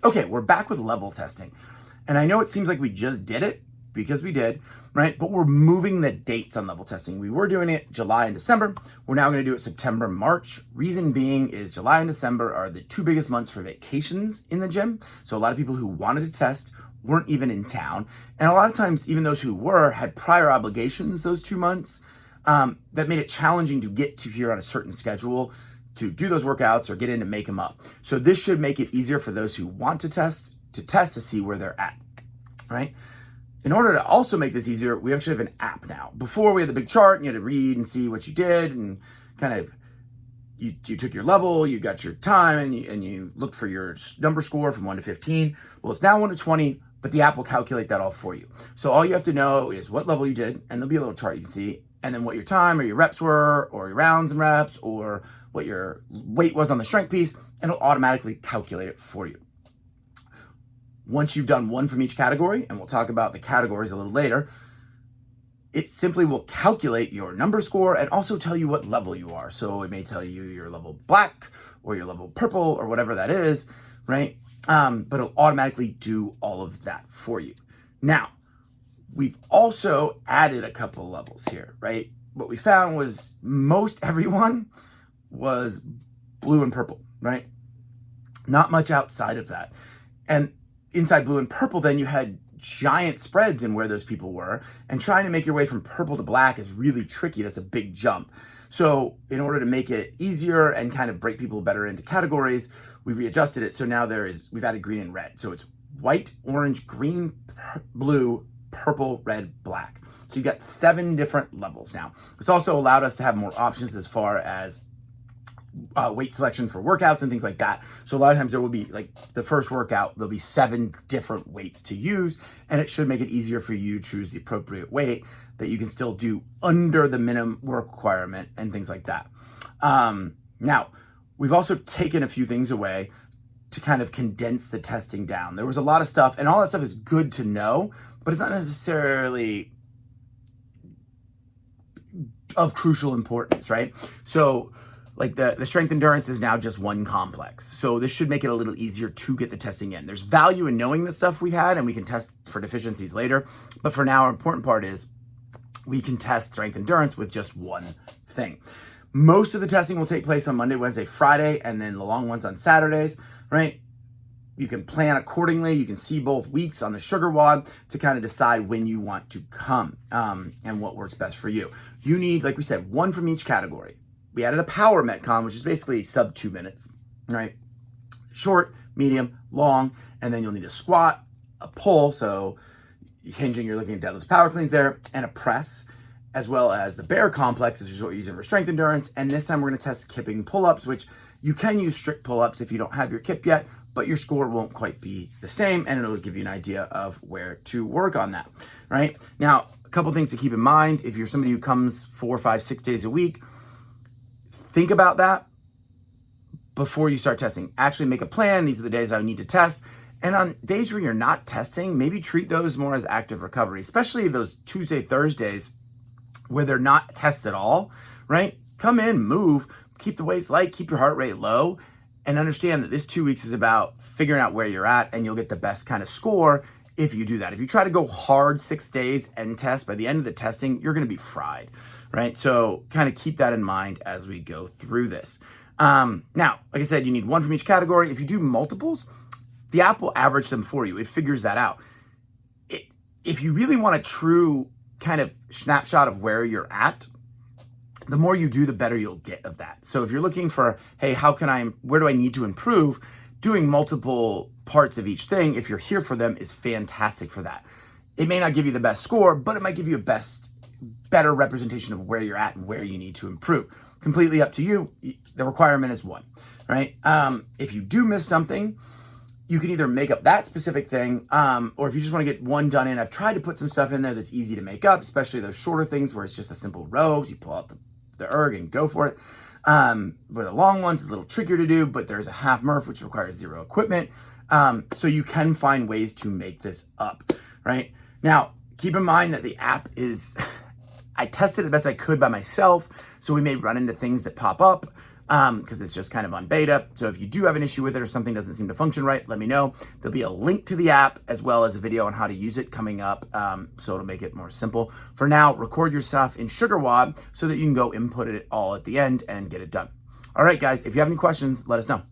Okay, we're back with level testing. And I know it seems like we just did it because we did, right? But we're moving the dates on level testing. We were doing it July and December. We're now going to do it September, March. Reason being is July and December are the two biggest months for vacations in the gym. So a lot of people who wanted to test weren't even in town. And a lot of times, even those who were had prior obligations those 2 months that made it challenging to get to here on a certain schedule to do those workouts or get in to make them up. So this should make it easier for those who want to test to see where they're at, right? In order to also make this easier, we actually have an app now. Before we had the big chart and you had to read and see what you did and kind of you took your level, you got your time and you looked for your number score from 1 to 15. Well, it's now 1 to 20, but the app will calculate that all for you. So all you have to know is what level you did, and there'll be a little chart you can see, and then what your time or your reps were, or your rounds and reps, or what your weight was on the strength piece, and it'll automatically calculate it for you. Once you've done one from each category, and we'll talk about the categories a little later, it simply will calculate your number score and also tell you what level you are. So it may tell you your level black or your level purple or whatever that is, right? But it'll automatically do all of that for you. Now, we've also added a couple levels here, right? What we found was most everyone was blue and purple, right? Not much outside of that. And inside blue and purple, then you had giant spreads in where those people were, and trying to make your way from purple to black is really tricky. That's a big jump. So in order to make it easier and kind of break people better into categories, we readjusted it. So now we've added green and red. So it's white, orange, green, blue, purple, red, black. So you've got 7 different levels now. This also allowed us to have more options as far as weight selection for workouts and things like that. So a lot of times there will be, like the first workout, there'll be 7 different weights to use, and it should make it easier for you to choose the appropriate weight that you can still do under the minimum work requirement and things like that. Now, we've also taken a few things away to kind of condense the testing down. There was a lot of stuff, and all that stuff is good to know, but it's not necessarily of crucial importance, right? So like the strength endurance is now just one complex. So this should make it a little easier to get the testing in. There's value in knowing the stuff we had, and we can test for deficiencies later. But for now, our important part is we can test strength endurance with just one thing. Most of the testing will take place on Monday, Wednesday, Friday, and then the long ones on Saturdays, right? You can plan accordingly. You can see both weeks on the sugar wad to kind of decide when you want to come and what works best for you. You need, like we said, one from each category. We added a power Metcon, which is basically sub 2 minutes, right? Short, medium, long, and then you'll need a squat, a pull, so hinging, you're looking at deadlifts, power cleans there, and a press, as well as the bear complex, which is what we're using for strength endurance. And this time we're gonna test kipping pull-ups, which you can use strict pull-ups if you don't have your kip yet, but your score won't quite be the same, and it'll give you an idea of where to work on that, right? Now, a couple things to keep in mind. If you're somebody who comes 4, 5, 6 days a week, think about that before you start testing. Actually make a plan. These are the days I need to test. And on days where you're not testing, maybe treat those more as active recovery, especially those Tuesday, Thursdays where they're not tests at all, right? Come in, move, keep the weights light, keep your heart rate low, and understand that this 2 weeks is about figuring out where you're at, and you'll get the best kind of score if you do that. If you try to go hard 6 days and test, by the end of the testing, you're gonna be fried, right? So kind of keep that in mind as we go through this. Now, like I said, you need one from each category. If you do multiples, the app will average them for you. It figures that out. If you really want a true kind of snapshot of where you're at, the more you do, the better you'll get of that. So if you're looking for, hey, where do I need to improve? Doing multiple parts of each thing, if you're here for them, is fantastic for that. It may not give you the best score, but it might give you a better representation of where you're at and where you need to improve. Completely up to you. The requirement is one, right? If you do miss something, you can either make up that specific thing, or if you just want to get one done in, I've tried to put some stuff in there that's easy to make up, especially those shorter things where it's just a simple row. You pull out the erg and go for it. Where the long ones is a little trickier to do, but there's a half Murph, which requires 0 equipment. So you can find ways to make this up, right? Now, keep in mind that the app I tested it the best I could by myself, so we may run into things that pop up. because it's just kind of on beta. So if you do have an issue with it or something doesn't seem to function right, let me know. There'll be a link to the app as well as a video on how to use it coming up, so it'll make it more simple. For now, record your stuff in SugarWOD so that you can go input it all at the end and get it done. All right, guys, if you have any questions, let us know.